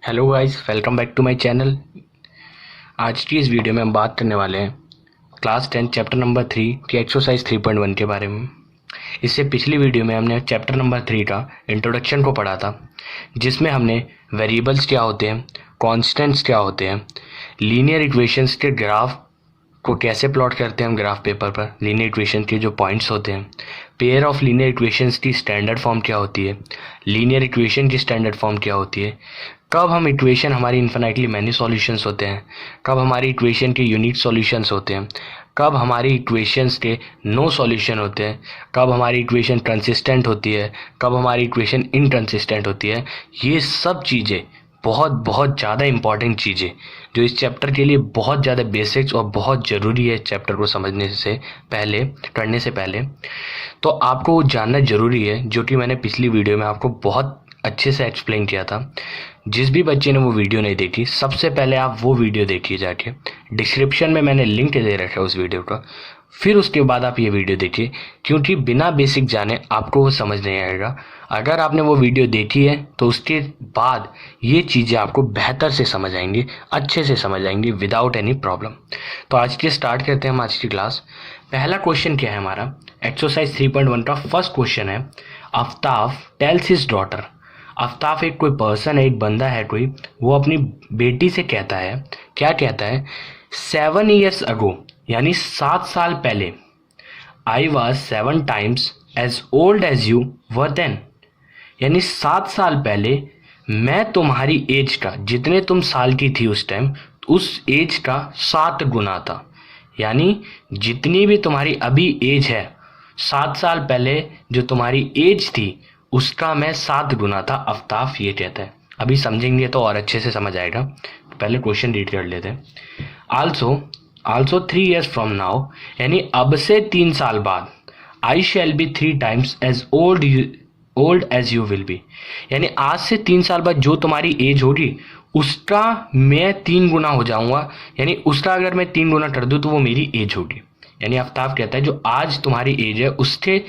Hello guys, welcome back to my channel. आज की इस वीडियो में हम बात करने वाले हैं क्लास 10 चैप्टर नंबर 3 की एक्सरसाइज 3.1 के बारे में। इससे पिछली वीडियो में हमने चैप्टर नंबर 3 का इंट्रोडक्शन को पढ़ा था, जिसमें हमने वेरिएबल्स क्या होते हैं, कॉन्स्टेंट्स क्या होते हैं, लीनियर इक्वेशंस के ग्राफ को कैसे प्लॉट करते हैं हम ग्राफ पेपर पर, लीनियर इक्वेशन के जो पॉइंट्स होते हैं, पेयर ऑफ लीनियर इक्वेशंस की स्टैंडर्ड फॉर्म क्या होती है, लीनियर इक्वेशन की स्टैंडर्ड फॉर्म क्या होती है, कब हम इक्वेशन हमारी इन्फिनाइटली मैनी सॉल्यूशंस होते हैं, कब हमारी इक्वेशन के यूनिक सॉल्यूशंस होते हैं, कब हमारी इक्वेशंस के नो सॉल्यूशन होते हैं, कब हमारी इक्वेशन कंसिस्टेंट होती है, कब हमारी इक्वेशन इनकंसिस्टेंट होती है। ये सब चीज़ें बहुत ज़्यादा इंपॉर्टेंट चीज़ें जो इस चैप्टर के लिए बहुत ज़्यादा बेसिक्स और बहुत ज़रूरी है चैप्टर को समझने से पहले, करने से पहले। तो आपको जानना ज़रूरी है, जो कि मैंने पिछली वीडियो में आपको बहुत अच्छे से एक्सप्लेन किया था। जिस भी बच्चे ने वो वीडियो नहीं देखी, सबसे पहले आप वो वीडियो देखिए जाके, डिस्क्रिप्शन में मैंने लिंक दे रखा है उस वीडियो का। फिर उसके बाद आप ये वीडियो देखिए, क्योंकि बिना बेसिक जाने आपको वो समझ नहीं आएगा। अगर आपने वो वीडियो देखी है तो उसके बाद ये चीज़ें आपको बेहतर से समझ आएंगी, अच्छे से समझ आएंगी, विदाउट एनी प्रॉब्लम। तो आज के स्टार्ट करते हैं हम आज की क्लास। पहला क्वेश्चन क्या है हमारा, एक्सरसाइज 3.1 का फर्स्ट क्वेश्चन है, आफ्ताफ टेल्स हिज डॉटर। आफ्ताफ एक कोई पर्सन है, एक बंदा है कोई, वो अपनी बेटी से कहता है, क्या कहता है, 7 years ago, यानी 7 साल पहले, I was 7 times as old as you were then, यानी 7 साल पहले मैं तुम्हारी एज का, जितने तुम साल की थी उस टाइम, उस एज का 7 गुना था। यानी जितनी भी तुम्हारी अभी एज है, 7 साल पहले जो तुम्हारी एज थी उसका मैं 7 गुना था। आफ्ताफ ये कहता है। अभी समझेंगे तो और अच्छे से समझ आएगा। पहले क्वेश्चन रीड कर लेते हैं। आल्सो 3 years फ्रॉम नाउ, यानी अब से 3 साल बाद, I shall be 3 times as old as you will be, यानी आज से 3 साल बाद जो तुम्हारी एज होगी उसका मैं 3 गुना हो जाऊंगा। यानी उसका अगर मैं 3 गुना कर दूं तो वो मेरी एज होगी। यानी आफ्ताब कहता है जो आज तुम्हारी एज है उसके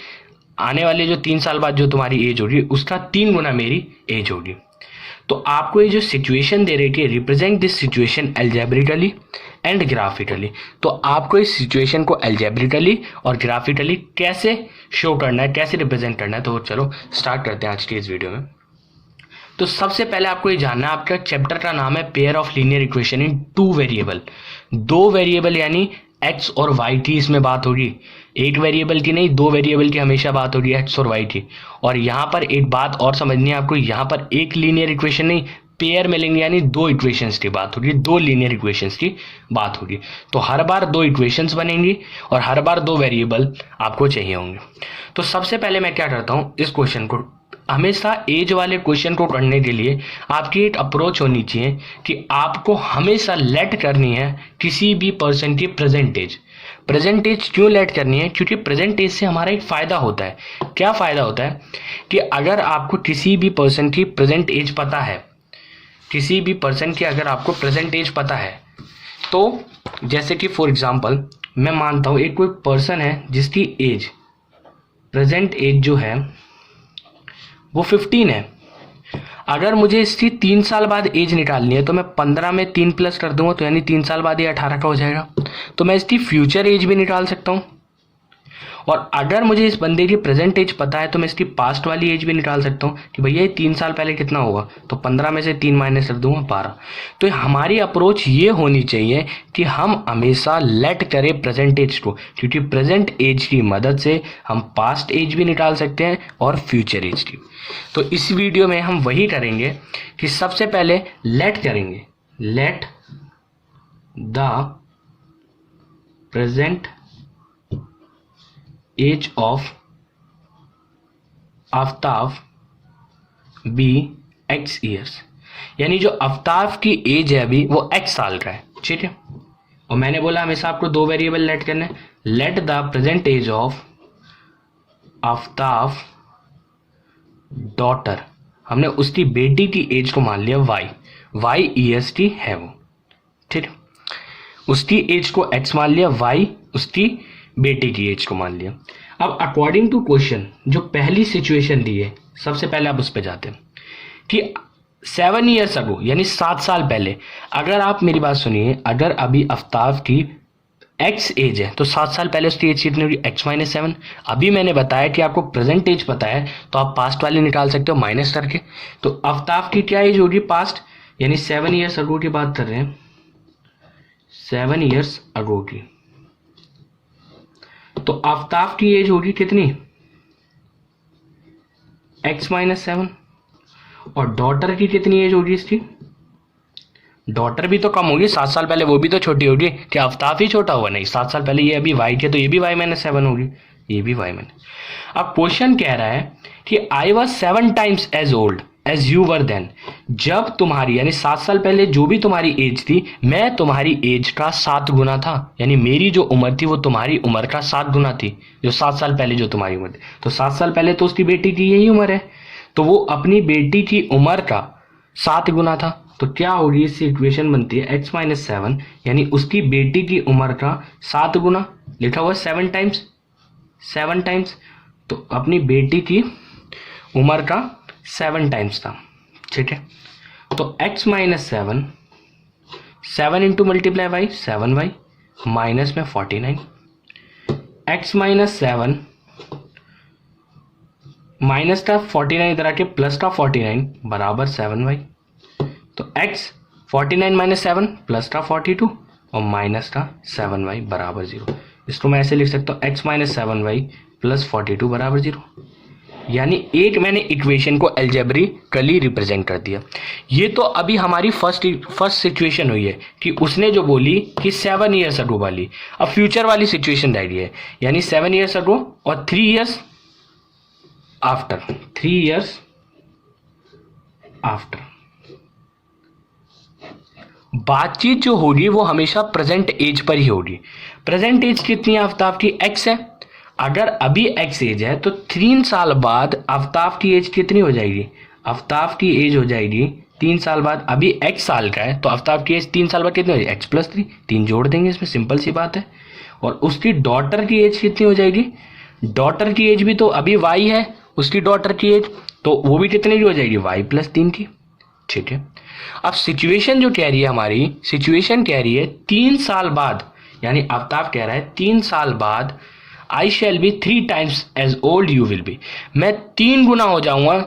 आने वाले जो 3 साल बाद जो तुम्हारी एज होगी उसका 3 गुना मेरी एज होगी। तो आपको ये जो सिचुएशन दे रही है, represent this situation algebraically and graphically. तो आपको इस सिचुएशन को एल्जेब्रिकली और ग्राफिकली कैसे शो करना है, कैसे रिप्रेजेंट करना है। तो चलो स्टार्ट करते हैं आज की इस वीडियो में। तो सबसे पहले आपको ये जानना है, आपका चैप्टर का नाम है pair of linear equation in 2 variable. 2 variable यानी एक्स और वाई की इसमें बात होगी, एक वेरिएबल की नहीं, 2 वेरिएबल की हमेशा बात होगी, एक्स और वाई की। और यहाँ पर एक बात और समझनी है आपको, यहाँ पर एक लीनियर इक्वेशन नहीं, पेयर मिलेंगे, यानी 2 इक्वेशंस की बात होगी, 2 लीनियर इक्वेशंस की बात होगी। तो हर बार 2 इक्वेशंस बनेंगी और हर बार 2 वेरिएबल आपको चाहिए होंगे। तो सबसे पहले मैं क्या करता हूँ, इस क्वेश्चन को, हमेशा एज वाले क्वेश्चन को करने के लिए आपकी एक अप्रोच होनी चाहिए कि आपको हमेशा लेट करनी है किसी भी पर्सन की प्रेजेंट एज। प्रेजेंट एज क्यों लेट करनी है, क्योंकि प्रेजेंट एज से हमारा एक फ़ायदा होता है। क्या फ़ायदा होता है कि अगर आपको किसी भी पर्सन की प्रेजेंट एज पता है, किसी भी पर्सन की अगर आपको प्रेजेंट एज पता है, तो जैसे कि फॉर एग्जांपल मैं मानता हूँ एक कोई पर्सन है जिसकी एज, प्रेजेंट एज जो है वो 15 है। अगर मुझे इसकी 3 साल बाद एज निकालनी है तो मैं 15 में 3 प्लस कर दूंगा, तो यानी 3 साल बाद ये 18 का हो जाएगा। तो मैं इसकी फ्यूचर एज भी निकाल सकता हूँ। और अगर मुझे इस बंदे की प्रेजेंट एज पता है तो मैं इसकी पास्ट वाली एज भी निकाल सकता हूँ कि भैया ये 3 साल पहले कितना होगा, तो 15 में से 3 माइनस कर दूंगा 12। तो हमारी अप्रोच ये होनी चाहिए कि हम हमेशा लेट करें प्रेजेंट एज को, क्योंकि प्रेजेंट एज की मदद से हम पास्ट एज भी निकाल सकते हैं और फ्यूचर एज की। तो इस वीडियो में हम वही करेंगे कि सबसे पहले लेट करेंगे, let the present age of Aftab be x years, यानी जो आफ्ताफ की एज है अभी वो एक्स साल का है, ठीक है। और मैंने बोला हमेशा आपको 2 वेरिएबल लेट करने, let the present age of Aftab daughter, हमने उसकी बेटी की एज को मान लिया वाई ईयर्स की है वो, ठीक है। उसकी एज को एक्स मान लिया, वाई उसकी बेटे की एज को मान लिया। अब अकॉर्डिंग टू क्वेश्चन जो पहली सिचुएशन दी है, सबसे पहले आप उस पर जाते हैं कि 7 ईयर्स अगो यानी 7 साल पहले, अगर आप मेरी बात सुनिए, अगर अभी आफ्ताब की एक्स एज है तो 7 साल पहले उसकी एज कितनी होगी, एक्स माइनस 7। अभी मैंने बताया कि आपको प्रेजेंट एज पता है तो आप पास्ट वाली निकाल सकते हो माइनस करके। तो आफ्ताब की क्या एज होगी पास्ट, यानी 7 ईयर्स अगो की बात कर रहे हैं, 7 ईयर्स अगो की। तो आफ्ताब की एज होगी कितनी, एक्स माइनस 7। और डॉटर की कितनी एज होगी इसकी, डॉटर भी तो कम होगी 7 साल पहले, वो भी तो छोटी होगी। क्या आफ्ताब ही छोटा हुआ, नहीं, 7 साल पहले ये अभी वाई थे तो ये भी वाई माइनस 7 होगी, ये भी वाई माइनस। अब क्वेश्चन कह रहा है कि I was 7 times as old as you were then, जब तुम्हारी यानी 7 साल पहले जो भी तुम्हारी एज थी, मैं तुम्हारी एज का 7 गुना था, यानी मेरी जो उम्र थी वो तुम्हारी उम्र का 7 गुना थी, जो 7 साल पहले जो तुम्हारी उम्र थी। तो 7 साल पहले तो उसकी बेटी की यही उम्र है, तो वो अपनी बेटी की उम्र का 7 गुना था। तो क्या होगी, इससे इक्वेशन बनती है एक्स माइनस 7 यानी उसकी बेटी की उम्र का 7 गुना, लिखा हुआ 7 टाइम्स, 7 टाइम्स, तो अपनी बेटी की उम्र का 7 टाइम्स था, ठीक है। तो x minus 7, 7 into multiply y 7y minus में 49, x माइनस 7 माइनस का 49 इधर आके प्लस का 49 बराबर 7y। तो x 49 माइनस 7 प्लस का 42 और माइनस का 7y बराबर 0। इसको मैं ऐसे लिख सकता हूँ x माइनस 7y प्लस 42 बराबर 0। यानी एक मैंने इक्वेशन को एल्जेब्रिकली रिप्रेजेंट कर दिया। ये तो अभी हमारी फर्स्ट सिचुएशन हुई है कि उसने जो बोली कि 7 ईयर्स अगो वाली। अब फ्यूचर वाली सिचुएशन रह गई है, यानी 7 ईयर्स अगो और 3 ईयर्स आफ्टर, 3 ईयर्स आफ्टर। बातचीत जो होगी वो हमेशा प्रेजेंट एज पर ही होगी। प्रेजेंट एज कितनी है आफ्ताब की, एक्स है। अगर अभी एक्स एज है तो 3 साल बाद आफ्ताब की एज कितनी हो जाएगी, आफ्ताब की एज हो जाएगी 3 साल बाद, अभी एक्स साल का है तो आफ्ताब की एज 3 साल बाद कितनी हो जाएगी, एक्स प्लस 3, 3 जोड़ देंगे इसमें, सिंपल सी बात है। और उसकी डॉटर की एज कितनी हो जाएगी, डॉटर की एज भी तो अभी वाई है, उसकी डॉटर की एज तो वो भी कितने की हो जाएगी, वाई प्लस 3 की, ठीक है। अब सिचुएशन जो कह रही है हमारी, सिचुएशन कह रही है 3 साल बाद, यानी आफ्ताब कह रहा है 3 साल बाद I shall be 3 times as old you will be, मैं 3 गुना हो जाऊंगा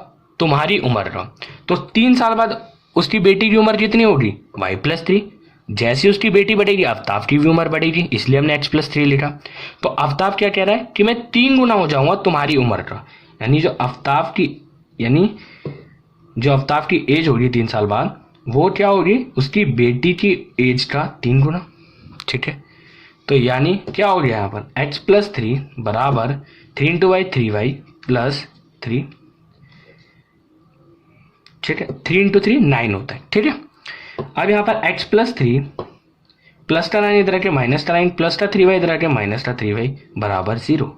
तुम्हारी उम्र का। तो 3 साल बाद उसकी बेटी की उम्र कितनी होगी, वाई प्लस 3। जैसे उसकी बेटी बढ़ेगी आफ्ताब की भी उम्र बढ़ेगी, इसलिए हमने एक्स प्लस 3 लिखा। तो आफ्ताब क्या कह रहा है कि मैं 3 गुना हो जाऊंगा तुम्हारी उम्र का, यानी जो आफ्ताब की एज होगी 3 साल बाद, वो क्या होगी, उसकी बेटी की एज का 3 गुना, ठीक है। तो यानी क्या हो गया यहाँ पर, x प्लस 3 बराबर 3 इंटू वाई 3y प्लस 3, ठीक है। 3 इंटू 3 9 होता है, ठीक है। अब यहाँ पर x प्लस 3 प्लस का 9 इधर आके माइनस का 9 प्लस का 3y इधर आके माइनस का 3y बराबर 0।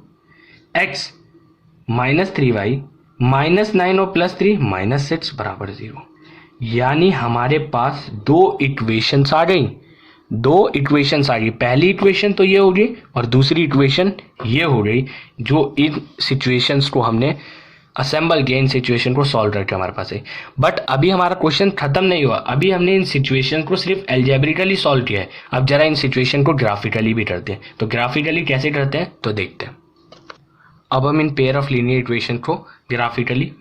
x माइनस 3y माइनस 9 और प्लस 3 माइनस 6 बराबर 0। यानी हमारे पास 2 इक्वेशंस आ गई, 2 इक्वेशंस आ गई। पहली इक्वेशन तो ये हो गई और दूसरी इक्वेशन ये हो गई, जो इन सिचुएशंस को हमने असेंबल किया, इन सिचुएशन को सॉल्व करके हमारे पास है। बट अभी हमारा क्वेश्चन खत्म नहीं हुआ, अभी हमने इन सिचुएशन को सिर्फ एल्जेब्रिकली सॉल्व किया है। अब जरा इन सिचुएशन को ग्राफिकली भी करते हैं। तो ग्राफिकली कैसे करते हैं तो देखते हैं। अब हम in pair of linear equation को ग्राफिकली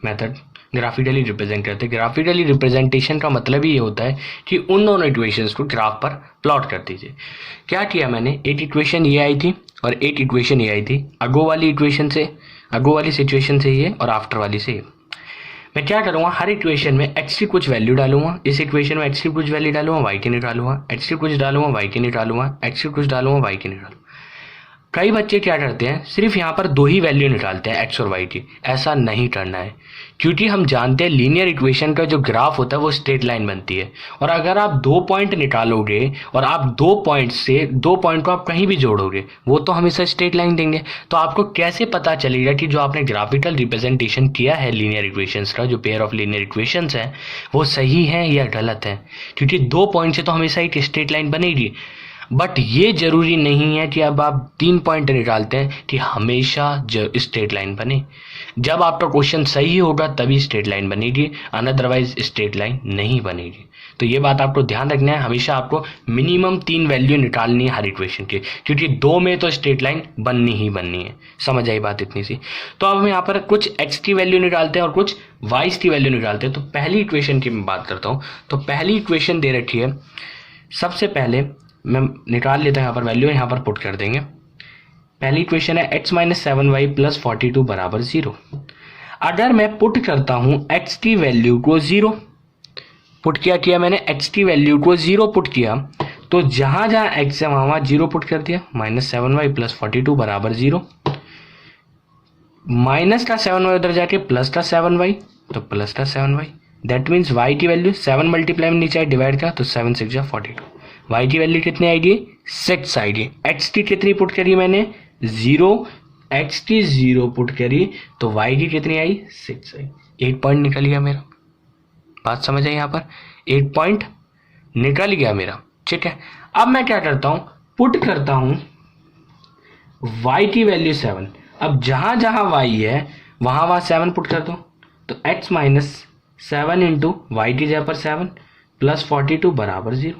रिप्रेजेंट करते हैं। ग्राफिकली रिप्रेजेंटेशन का मतलब ये होता है कि उन दोनों इक्वेशंस को ग्राफ पर प्लॉट कर दीजिए। क्या किया मैंने, एक इक्वेशन ये आई थी और एक इक्वेशन ये आई थी, अगो वाली सिचुएशन से ये और आफ्टर वाली से ये। मैं क्या करूँगा, हर इक्वेशन में x की कुछ वैल्यू डालूंगा, इस इक्वेशन में x की कुछ वैल्यू डालूंगा, y की निकालूंगा, x की कुछ डालूंगा, y की निकालूंगा, x की कुछ डालूंगा, y की निकालूंगा। कई बच्चे क्या करते हैं, सिर्फ यहाँ पर 2 ही वैल्यू निकालते हैं x और y की। ऐसा नहीं करना है, क्योंकि हम जानते हैं लीनियर इक्वेशन का जो ग्राफ होता है वो स्ट्रेट लाइन बनती है। और अगर आप 2 पॉइंट निकालोगे और आप 2 पॉइंट को आप कहीं भी जोड़ोगे, वो तो हमेशा स्ट्रेट लाइन देंगे। तो आपको कैसे पता चलेगा कि जो आपने ग्राफिकल रिप्रेजेंटेशन किया है लीनियर इक्वेशंस का, जो पेयर ऑफ लीनियर इक्वेशंस है, वो सही है या गलत है, क्योंकि 2 पॉइंट से तो हमेशा एक स्ट्रेट लाइन बनेगी। बट ये जरूरी नहीं है कि अब आप 3 पॉइंट निकालते हैं कि हमेशा स्ट्रेट लाइन बने। जब आपका क्वेश्चन सही होगा तभी स्ट्रेट लाइन बनेगी, अनअदरवाइज स्ट्रेट लाइन नहीं बनेगी। तो ये बात आपको ध्यान रखना है, हमेशा आपको मिनिमम 3 वैल्यू निकालनी है हर इक्वेशन की, क्योंकि 2 में तो स्ट्रेट लाइन बननी ही बननी है। समझ आई बात इतनी सी। तो अब हम यहाँ पर कुछ एक्स की वैल्यू निकालते हैं और कुछ वाई की वैल्यू निकालते हैं। तो पहली इक्वेशन की मैं बात करता हूँ। तो पहली इक्वेशन दे रखी है, सबसे पहले मैं निकाल लेता हूँ, यहाँ पर वैल्यू यहाँ पर पुट कर देंगे। पहली इक्वेशन है x माइनस 7y प्लस 42 बराबर 0। अगर मैं पुट करता हूँ x की वैल्यू को 0 पुट किया मैंने x की वैल्यू को 0 पुट किया, तो जहां जहां x है वहां 0 पुट कर दिया। माइनस 7y प्लस 42 बराबर 0। माइनस का 7y उधर जाके प्लस का 7y, तो प्लस का 7y। दैट मीन्स y की वैल्यू 7 मल्टीप्लाई में नीचे डिवाइड का, तो 7 6 जा 42। y की वैल्यू कितनी आएगी? 6 आएगी। x की कितनी पुट करी मैंने? 0। x की 0 पुट करी तो y की कितनी आई? 6 आई। 8 पॉइंट निकल गया मेरा। बात समझ आई? यहाँ पर 8 पॉइंट निकल गया मेरा। ठीक है, अब मैं क्या करता हूं, पुट करता हूं y की वैल्यू 7। अब जहां जहां y है वहां 7 पुट कर दो, तो x माइनस 7 इंटू वाई की जगह पर 7 प्लस 42 बराबर 0।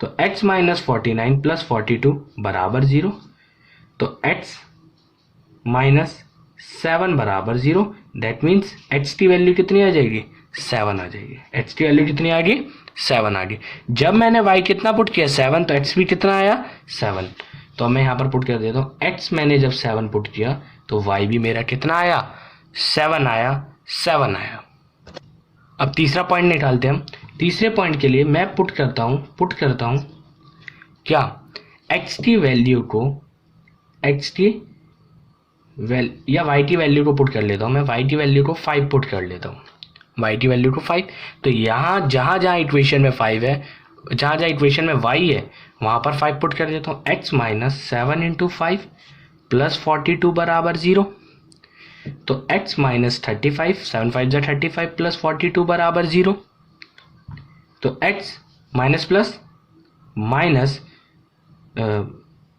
तो x माइनस 49 प्लस 42 बराबर 0। तो x माइनस 7 बराबर 0। दैट मीन्स x की वैल्यू कितनी आ जाएगी? 7 आ जाएगी। x की वैल्यू कितनी आ गई? 7 आ गई। जब मैंने y कितना पुट किया? 7, तो x भी कितना आया? 7। तो मैं यहाँ पर पुट कर देता हूँ, x मैंने जब 7 पुट किया तो y भी मेरा कितना आया? 7 आया। 7 आया। अब तीसरा पॉइंट निकालते हैं हम। तीसरे पॉइंट के लिए मैं पुट करता हूँ क्या? x की वैल्यू को या y की वैल्यू को पुट कर लेता हूँ मैं। y की वैल्यू को 5 पुट कर लेता हूँ। y की वैल्यू को 5। तो यहाँ जहाँ जहाँ इक्वेशन में 5 है, जहाँ जहाँ इक्वेशन में y है वहाँ पर 5 पुट कर देता हूँ। x माइनस 7 इंटू 5 प्लस 42 बराबर 0। तो x माइनस 35, 7 5 जा 35 प्लस 42 बराबर 0। तो x minus plus minus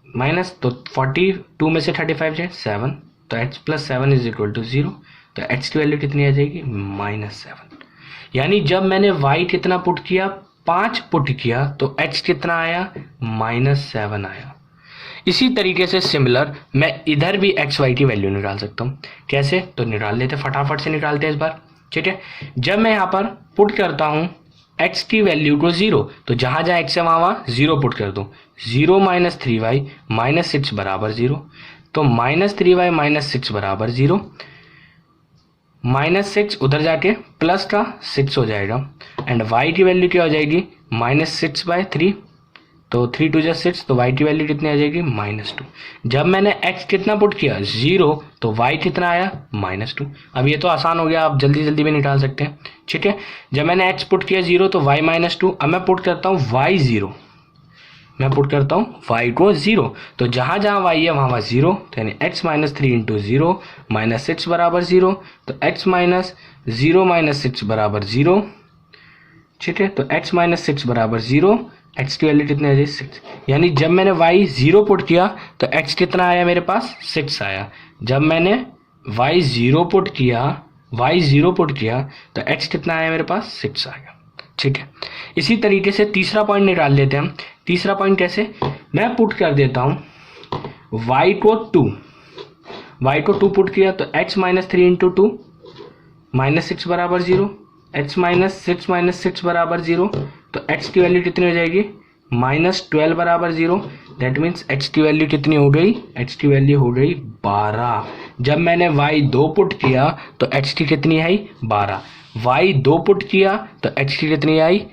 minus, तो 42 में से 35 जाए 7, तो x plus 7 is equal to 0। तो x की वैल्यू कितनी आ जाएगी? माइनस 7। यानी जब मैंने y कितना पुट किया? 5 पुट किया, तो x कितना आया? माइनस 7 आया। इसी तरीके से सिमिलर मैं इधर भी एक्स वाई की वैल्यू निकाल सकता हूँ। कैसे? तो निकाल लेते, फटाफट से निकालते हैं इस बार। ठीक है, जब मैं यहाँ पर पुट करता हूँ x की वैल्यू को 0, तो जहाँ जहाँ x है वहाँ 0 पुट कर दो। 0 माइनस 3y माइनस 6 बराबर 0। तो माइनस 3y माइनस 6 बराबर 0। माइनस 6 उधर जाके प्लस का 6 हो जाएगा। एंड y की वैल्यू क्या हो जाएगी? माइनस 6/3। तो 3 2 जा 6, तो y की वैल्यू कितनी आ जाएगी? -2। जब मैंने x कितना पुट किया? 0, तो y कितना आया? -2। अब ये तो आसान हो गया, आप जल्दी जल्दी भी निकाल सकते हैं। ठीक है, जब मैंने x पुट किया 0, तो y -2। अब मैं पुट करता हूँ y 0। मैं पुट करता हूँ y को 0, तो जहाँ जहाँ y है वहाँ 0। तो यानी x माइनस 3 इंटू 0 माइनस 6 बराबर 0। तो x माइनस 0 माइनस 6 बराबर 0। ठीक है, तो x माइनस 6 बराबर 0। x की वैल्यू कितनी आ जाए? 6। यानी जब मैंने y 0 पुट किया तो x कितना आया मेरे पास? 6 आया। जब मैंने y 0 पुट किया तो x कितना आया मेरे पास? 6 आया। ठीक है, इसी तरीके से तीसरा पॉइंट निकाल लेते हैं हम। तीसरा पॉइंट कैसे? मैं पुट कर देता हूँ y को 2 पुट किया, तो x माइनस 3 इंटू 2 माइनस 6 बराबर 0। x माइनस 6 माइनस 6 बराबर 0। तो x की वैल्यू कितनी हो जाएगी? -12 बराबर 0। दैट मीन्स x की वैल्यू कितनी हो गई? x की वैल्यू हो गई 12। जब मैंने y 2 पुट किया तो x की कितनी आई? 12। y 2 पुट किया तो x की कितनी आई?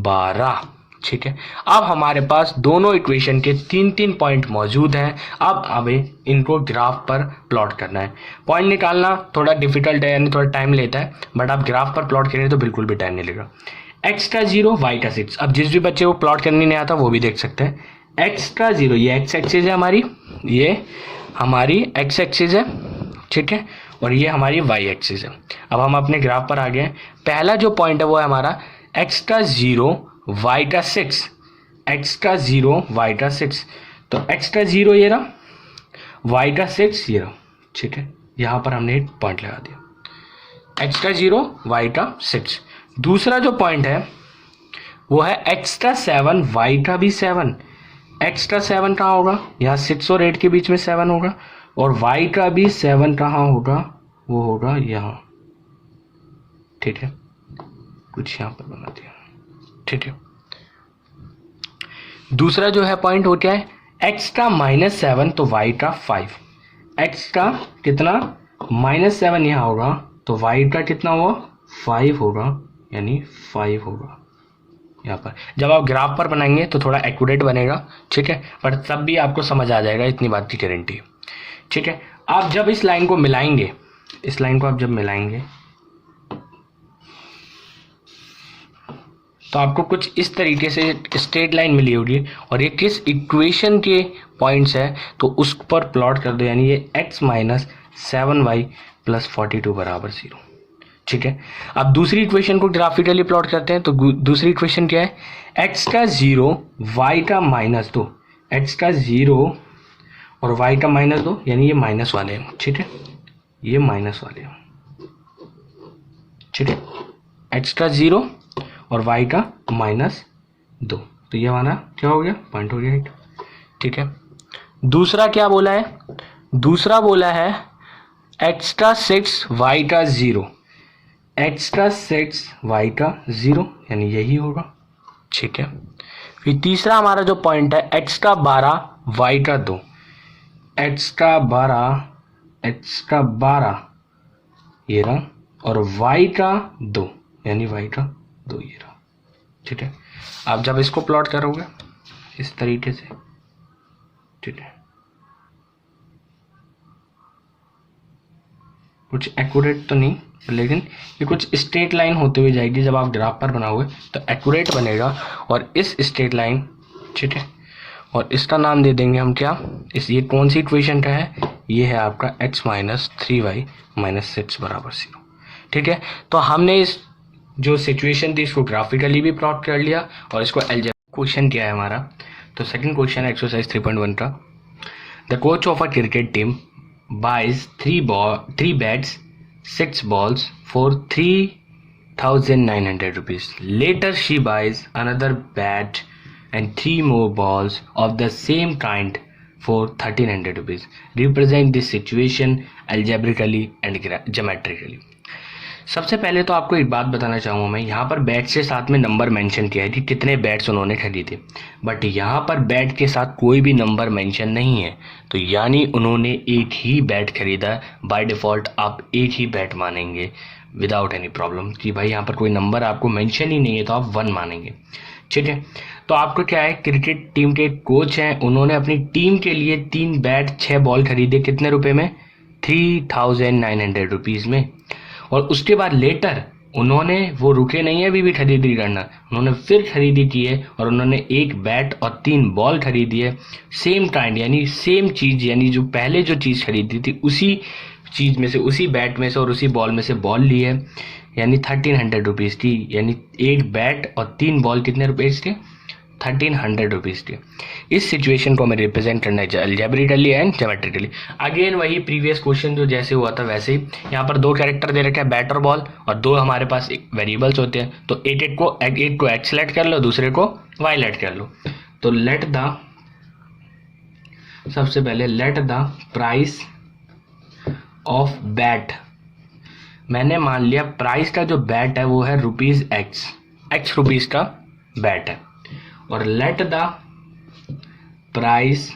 12। ठीक है, अब हमारे पास दोनों इक्वेशन के 3 पॉइंट मौजूद हैं। अब हमें इनको ग्राफ पर प्लॉट करना है। पॉइंट निकालना थोड़ा डिफिकल्ट है, यानी थोड़ा टाइम लेता है, बट आप ग्राफ पर प्लॉट करेंगे तो बिल्कुल भी टाइम नहीं लगेगा। x का 0, y का 6। अब जिस भी बच्चे को प्लॉट करने नहीं आता वो भी देख सकते हैं। x का 0, ये x एक्सिस है हमारी, ये हमारी x एक्सिस है। ठीक है, और ये हमारी y एक्सिस है। अब हम अपने ग्राफ पर आ गए। पहला जो पॉइंट है वो है हमारा x का 0, y का 6। एक्स्ट्रा 0 वाई का 6, तो एक्स्ट्रा 0 ये रहा, वाई का 6 ये रहा, ठीक है, यहाँ पर हमने एक पॉइंट लगा दिया, एक्स्ट्रा 0 वाई का 6। दूसरा जो पॉइंट है वो है एक्स्ट्रा 7 वाई का भी 7, एक्स्ट्रा 7 कहाँ होगा, यहाँ 6 और 8 के बीच में 7 होगा, और वाई का भी 7 कहाँ होगा, वो होगा यहाँ, ठीक है, कुछ यहाँ पर बना दिया, ठीक है। दूसरा जो है पॉइंट हो क्या है, एक्स्ट्रा -7 तो वाई का 5, एक्स्ट्रा कितना -7 यहाँ होगा, तो वाई का कितना हुआ 5 होगा, यानी 5 होगा यहाँ पर। जब आप ग्राफ पर बनाएंगे तो थोड़ा एक्यूरेट बनेगा, ठीक है, पर तब भी आपको समझ आ जाएगा, इतनी बात की गारंटी है, ठीक है। आप जब इस लाइन को मिलाएंगे, इस लाइन को आप जब मिलाएंगे तो आपको कुछ इस तरीके से स्ट्रेट लाइन मिली होगी, और ये किस इक्वेशन के पॉइंट्स है तो उस पर प्लॉट कर दो, यानी ये x - 7y + 42 बराबर 0, ठीक है। अब दूसरी इक्वेशन को ग्राफिकली प्लॉट करते हैं, तो दूसरी इक्वेशन क्या है, एक्स्ट्रा 0 y का -2, एक्स्ट्रा 0 और y का -2, यानी ये माइनस वाले हैं, ठीक है, ये माइनस वाले हैं, ठीक है, एक्स्ट्रा 0 और y का -2, तो ये वाला क्या हो गया, पॉइंट हो गया, ठीक है। दूसरा क्या बोला है, दूसरा बोला है एक्स्ट्रा 6 y का 0, एक्स्ट्रा 6 y का 0, यानी यही होगा, ठीक है। फिर तीसरा हमारा जो पॉइंट है एक्स्ट्रा 12 y का 2, एक्स्ट्रा 12 ये रहा, और y का 2, यानी y का 2 ये रहा, ठीक है। आप जब इसको प्लॉट करोगे इस तरीके से, ठीक है, कुछ एक्यूरेट तो नहीं, लेकिन ये कुछ स्ट्रेट लाइन होते हुए जाएगी, जब आप ग्राफ पर बनाओगे तो एक्यूरेट बनेगा, और इस स्ट्रेट लाइन, ठीक है, और इसका नाम दे देंगे हम क्या, ये कौन सी इक्वेशन का है, ये है आपका x - 3y - 6 बराबर 0, ठीक है। तो हमने इस जो सिचुएशन थी इसको ग्राफिकली भी प्लॉट कर लिया, और इसको अलजेब्रिक क्वेश्चन क्या है हमारा, तो सेकंड क्वेश्चन है एक्सरसाइज 3.1 का, the coach of a cricket team buys 3 bats, 6 balls for 3,900 rupees. Later she buys another bat and 3 more balls of the same kind for 1,300 rupees. Represent this situation algebraically and geometrically. सबसे पहले तो आपको एक बात बताना चाहूँगा मैं, यहाँ पर बैट से साथ में नंबर मेंशन किया है कि कितने बैट्स उन्होंने खरीदे, बट यहाँ पर बैट के साथ कोई भी नंबर मेंशन नहीं है, तो यानी उन्होंने एक ही बैट खरीदा। बाय डिफ़ॉल्ट आप एक ही बैट मानेंगे विदाउट एनी प्रॉब्लम, कि भाई यहाँ पर कोई नंबर आपको मेंशन ही नहीं है तो आप 1 मानेंगे, ठीक है। तो आपको क्या है, क्रिकेट टीम के कोच हैं, उन्होंने अपनी टीम के लिए 3 बैट 6 बॉल खरीदे, कितने रुपए में, 3,900 रुपीज़ में। और उसके बाद लेटर उन्होंने, वो रुके नहीं है अभी भी खरीदी करना, उन्होंने फिर खरीदी की है, और उन्होंने 1 बैट और 3 बॉल खरीदी है, सेम काइंड, यानी सेम चीज़, यानी जो पहले जो चीज़ खरीदी थी उसी चीज़ में से, उसी बैट में से और उसी बॉल में से बॉल ली है, यानी 1,300 रुपीज़ की, यानी 1 बैट और 3 बॉल कितने रुपीज़ के, 1,300 रुपीज़ के। इस सिचुएशन को हमें रिप्रेजेंट करना है अलजेब्रिकली एंड ज्योमेट्रिकली। अगेन वही प्रीवियस क्वेश्चन जो जैसे हुआ था वैसे ही, यहाँ पर 2 कैरेक्टर दे रखे हैं, बैट और बॉल, और 2 हमारे पास वेरिएबल्स होते हैं, तो एक को एक्स लेट कर लो, दूसरे को वाई लेट कर लो। तो सबसे पहले let the price of bat, मैंने मान लिया प्राइस का जो बैट है वो है x रुपीज़ का बैट है, और let the price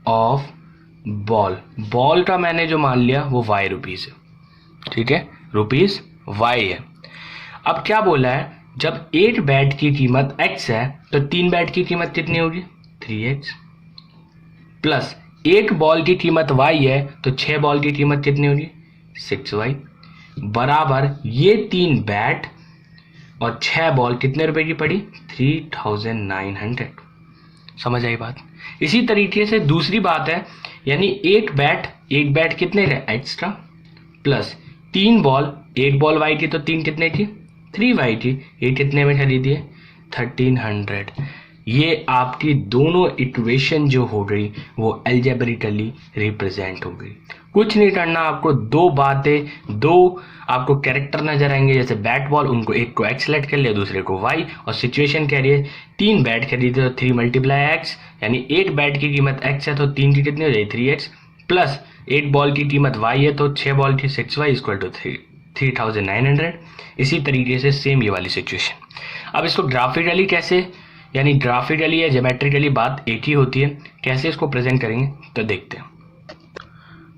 of ball का मैंने जो मान लिया वो y रुपीज़ है, ठीक है, रुपीज़ y है। अब क्या बोला है, जब 1 बैट की कीमत x है तो 3 बैट की कीमत कितनी होगी, 3x, प्लस 1 बॉल की कीमत y है तो 6 बॉल की कीमत कितनी होगी, 6y, बराबर ये 3 बैट और 6 बॉल कितने रुपए की पड़ी, 3,900। समझ आई बात। इसी तरीके से दूसरी बात है, यानी एक बैट कितने का, extra, plus 3 ball, 1 ball y की तो 3 कितने की, 3y की, ये कितने में खरीदी है, 1,300। ये आपकी दोनों इक्वेशन जो हो गई वो अलजेब्रिकली रिप्रेजेंट हो गई। कुछ नहीं करना आपको, दो बातें, दो आपको कैरेक्टर नजर आएंगे जैसे बैट बॉल, उनको एक को एक्स सेलेक्ट कर लिया, दूसरे को वाई, और सिचुएशन कह रही है 3 बैट खरीदे तो 3 मल्टीप्लाई एक्स, यानी 8 बैट की कीमत एक्स है तो 3 की कितनी हो जाएगी 3x, प्लस 8 बॉल की कीमत वाई है तो 6 बॉल की 6y इक्वल टू 3900। इसी तरीके से सेम ये वाली सिचुएशन। अब इसको ग्राफिकली कैसे, यानी ग्राफिकली या ज्योमेट्रिकली बात एक ही होती है, कैसे इसको प्रेजेंट करेंगे तो देखते हैं।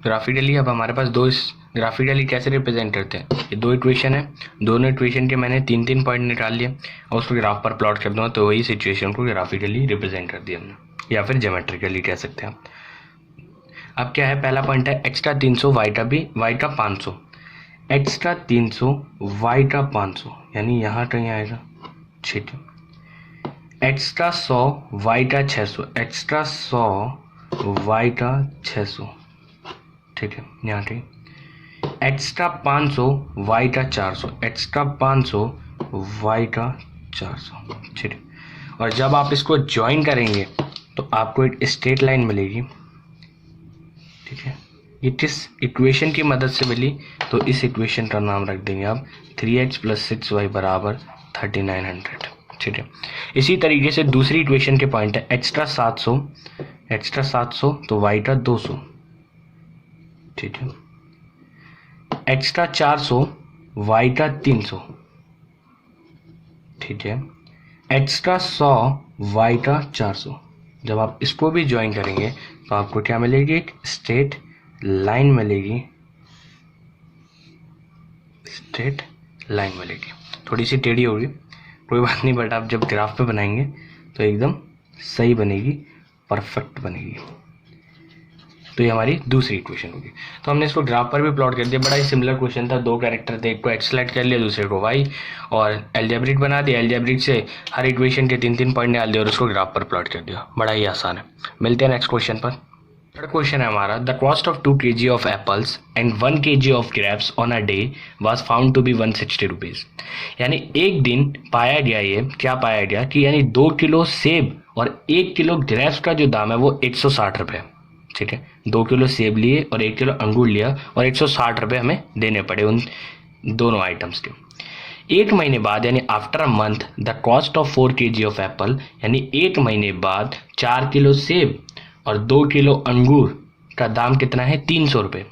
ग्राफिकली अब हमारे पास ग्राफिकली कैसे रिप्रेजेंट करते हैं, ये दो इक्वेशन है, दोनों इक्वेशन के मैंने 3 पॉइंट निकाल लिए और उसको ग्राफ पर प्लॉट कर दूंगा तो वही सिचुएशन को ग्राफिकली रिप्रेजेंट कर दिया हमने, या फिर ज्योमेट्रिकली कह सकते हैं। अब क्या है, पहला पॉइंट है एक्स्ट्रा 300 वाई का 500, एक्स्ट्रा 300 वाई का 500, यानी यहाँ कहीं आएगा, ठीक है। एक्स्ट्रा 100 वाई का 600, एक्स्ट्रा 100 वाई का 600, ठीक है, यहाँ कहीं। एक्स्ट्रा 500 वाई का 400, एक्स्ट्रा 500 वाई का 400, ठीक है। और जब आप इसको ज्वाइन करेंगे तो आपको एक स्ट्रेट लाइन मिलेगी, ठीक है। ये किस इक्वेशन की मदद से मिली, तो इस इक्वेशन का नाम रख देंगे आप 3x + 6y बराबर 3900, ठीक है। इसी तरीके से दूसरी इक्वेशन के पॉइंट है एक्स्ट्रा 700 तो y का 200, ठीक है। एक्स्ट्रा 400 y का 300, ठीक है। एक्स्ट्रा 100 y का 400। जब आप इसको भी ज्वाइन करेंगे तो आपको क्या मिलेगी, एक स्ट्रेट लाइन मिलेगी, स्ट्रेट लाइन मिलेगी। थोड़ी सी टेढ़ी होगी, कोई बात नहीं, बट आप जब ग्राफ पे बनाएंगे तो एकदम सही बनेगी, परफेक्ट बनेगी। तो ये हमारी दूसरी इक्वेशन होगी। तो हमने इसको ग्राफ पर भी प्लॉट कर दिया, बड़ा ही सिमिलर क्वेश्चन था, दो कैरेक्टर थे, एक को एक्स सेलेक्ट कर लिया, दूसरे को वाई, और एल्जेब्रिक बना दिया। एल्जेब्रिक से हर इक्वेशन के 3 पॉइंट डाल दिया और उसको ग्राफ पर प्लॉट कर दिया, बड़ा ही आसान है। मिलते हैं नेक्स्ट क्वेश्चन पर। थर्ड क्वेश्चन है हमारा, the cost of 2 kg of apples and 1 kg of grapes on a day was found to be 160 rupees. यानी एक दिन पाया गया, ये क्या पाया गया कि यानी 2 किलो सेब और 1 किलो ग्रेप्स का जो दाम है वो 160 रुपये, ठीक है। 2 किलो सेब लिए और 1 किलो अंगूर लिया और 160 रुपये हमें देने पड़े उन दोनों आइटम्स के। एक महीने बाद यानी after a month the cost of 4 kg of Apple, यानी एक महीने बाद 4 किलो सेब और 2 किलो अंगूर का दाम कितना है, 300 रुपये।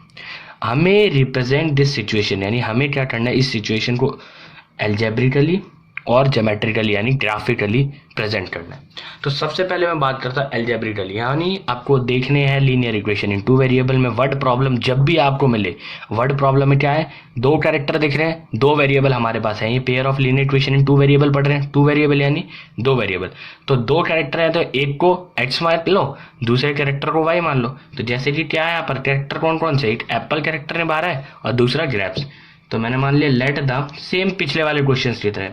हमें रिप्रेजेंट दिस सिचुएशन, यानी हमें क्या करना है, इस सिचुएशन को अलजेब्रिकली और ज्योमेट्रिकली यानी ग्राफिकली प्रेजेंट करना है। तो सबसे पहले मैं बात करता अलजेब्रिकली, यानी आपको देखने हैं लीनियर इक्वेशन इन 2 वेरिएबल में। वर्ड प्रॉब्लम जब भी आपको मिले, वर्ड प्रॉब्लम में क्या है, 2 कैरेक्टर दिख रहे हैं, 2 वेरिएबल हमारे पास है, ये pair of linear equation in 2 variable पढ़ रहे हैं, 2 वेरिएबल यानी 2 वेरिएबल। तो 2 कैरेक्टर है तो एक को एक्स मान लो, दूसरे कैरेक्टर को वाई मान लो। तो जैसे कि क्या है यहाँ पर कैरेक्टर कौन कौन से, एक एप्पल कैरेक्टर ने बाहर है और दूसरा ग्रेप्स। तो मैंने मान लिया लेट द, सेम पिछले वाले क्वेश्चन की तरह,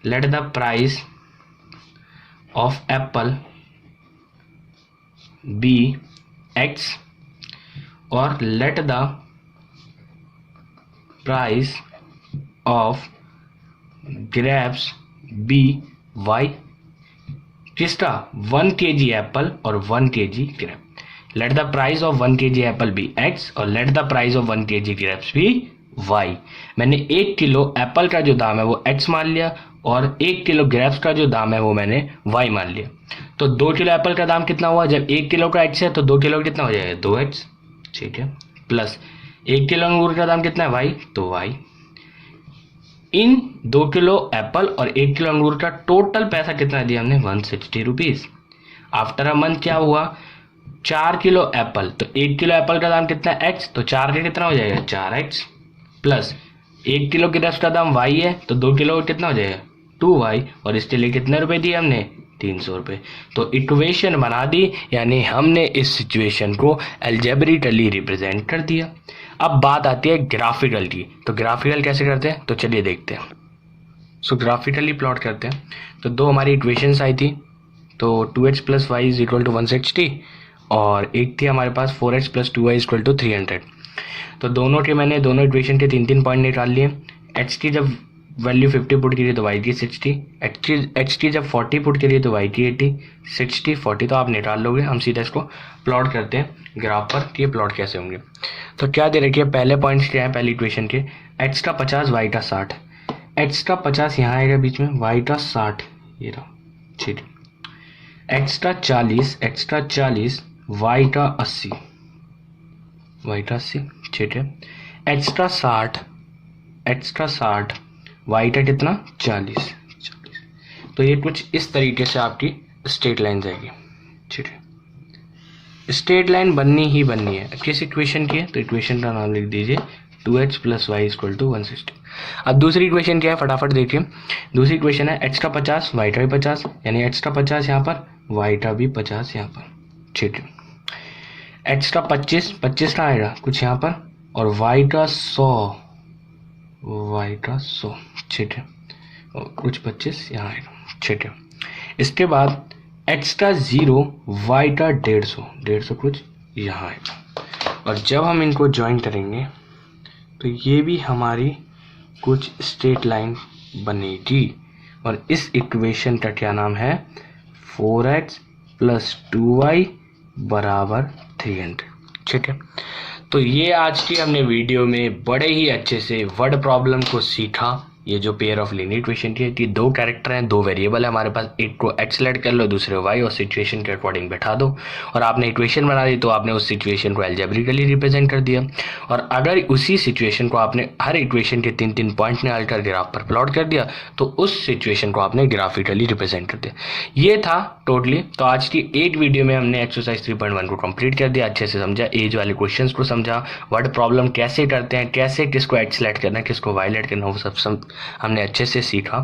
let the price of apple be x और let the price of grapes be y। किसका, 1 kg एप्पल और 1 kg grape. let the price of 1 kg apple be x और let the price of 1 kg grapes be y। मैंने 1 kilo Apple का जो दाम है वो x मान लिया और 1 किलो ग्रेप्स का जो दाम है वो मैंने y मान लिया। तो 2 किलो एप्पल का दाम कितना हुआ, जब 1 किलो का x है तो 2 किलो कितना हो जाएगा 2x, ठीक है, प्लस 1 किलो अंगूर का दाम कितना है y, तो y। इन 2 किलो एप्पल और 1 किलो अंगूर का टोटल पैसा कितना दिया हमने, 160 रुपीज़। आफ्टर अ मंथ क्या हुआ, 4 किलो एप्पल, तो 1 किलो एप्पल का दाम कितना है x, तो 4 का कितना हो जाएगा 4x, प्लस 1 किलो ग्रेप्स का दाम y है तो 2 किलो कितना हो जाएगा 2y, और इसके लिए कितने रुपए दिए हमने, 300 रुपये। तो इक्वेशन बना दी, यानी हमने इस सिचुएशन को अलजेब्रिकली रिप्रेजेंट कर दिया। अब बात आती है ग्राफिकल की, तो ग्राफिकल कैसे करते हैं, तो चलिए देखते हैं। सो ग्राफिकली प्लॉट करते हैं। तो 2 हमारी इक्वेशंस आई थी, तो 2x + y = 160 और एक थी हमारे पास 4x + 2y = 300। तो दोनों के मैंने दोनों इक्वेशन के 3 पॉइंट निकाल लिए। x की जब वैल्यू 50 पुट करिए तो वाई की 60, एच टी जब 40 पुट करिए तो वाई की 80, 60 40 तो आप निकाल लोगे। हम सीधा इसको प्लॉट करते हैं ग्राफ पर कि ये प्लॉट कैसे होंगे। तो क्या दे रखिए, पहले पॉइंट्स क्या है पहली इक्वेशन के, एक्स का 50 वाई का 60, एक्स का 50 यहाँ आएगा बीच में, वाई का 60 ये रहा, ठीक है। एक्स का 40 वाई का 80, ठीक है। एक्स का 60 वाई का कितना 40। तो ये कुछ इस तरीके से आपकी स्ट्रेट लाइन जाएगी, ठीक है। स्ट्रेट लाइन बननी ही बननी है। किस इक्वेशन की है, तो इक्वेशन का नाम लिख दीजिए 2h + y = 160। अब दूसरी इक्वेशन क्या है फटाफट देखिए। दूसरी इक्वेशन है x का 50 y का भी 50, यानी x का 50 यहाँ पर, y का भी 50 यहाँ पर, ठीक है। x का 25 का आएगा कुछ यहाँ पर, और y का 100, ठीक है, और कुछ 25 यहाँ आएगा, ठीक है। इसके बाद x का 0 y का 150 कुछ यहाँ आएगा। और जब हम इनको ज्वाइन करेंगे तो ये भी हमारी कुछ स्ट्रेट लाइन बनेगी। और इस इक्वेशन का क्या नाम है, 4x + 2y = 300, ठीक है। तो ये आज की हमने वीडियो में बड़े ही अच्छे से वर्ड प्रॉब्लम को सीखा। ये जो पेयर ऑफ लीनियर इक्वेशन की है कि दो कैरेक्टर हैं, दो वेरिएबल है हमारे पास, एक को x सेलेक्ट कर लो, दूसरे y, और सिचुएशन के अकॉर्डिंग बैठा दो, और आपने इक्वेशन बना दी। तो आपने उस सिचुएशन को एल्जेब्रिकली रिप्रेजेंट कर दिया। और अगर उसी सिचुएशन को आपने हर इक्वेशन के 3-3 पॉइंट निकाल कर ग्राफ पर प्लॉट कर दिया तो उस सिचुएशन को आपने ग्राफिकली रिप्रेजेंट कर दिया। ये था टोटली। तो आज की 8 वीडियो में हमने एक्सरसाइज 3.1 को कंप्लीट कर दिया, अच्छे से समझा, एज वाले क्वेश्चन को समझा, वर्ड प्रॉब्लम कैसे करते हैं, कैसे किसको x सेलेक्ट करना है, किसको y सेलेक्ट करना है, वो सब हमने अच्छे से सीखा।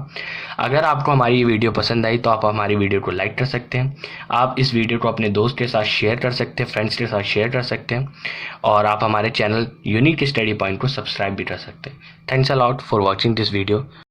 अगर आपको हमारी ये वीडियो पसंद आई तो आप हमारी वीडियो को लाइक कर सकते हैं, आप इस वीडियो को अपने दोस्त के साथ शेयर कर सकते हैं, फ्रेंड्स के साथ शेयर कर सकते हैं, और आप हमारे चैनल यूनिक स्टडी पॉइंट को सब्सक्राइब भी कर सकते हैं। Thanks a lot for watching this video.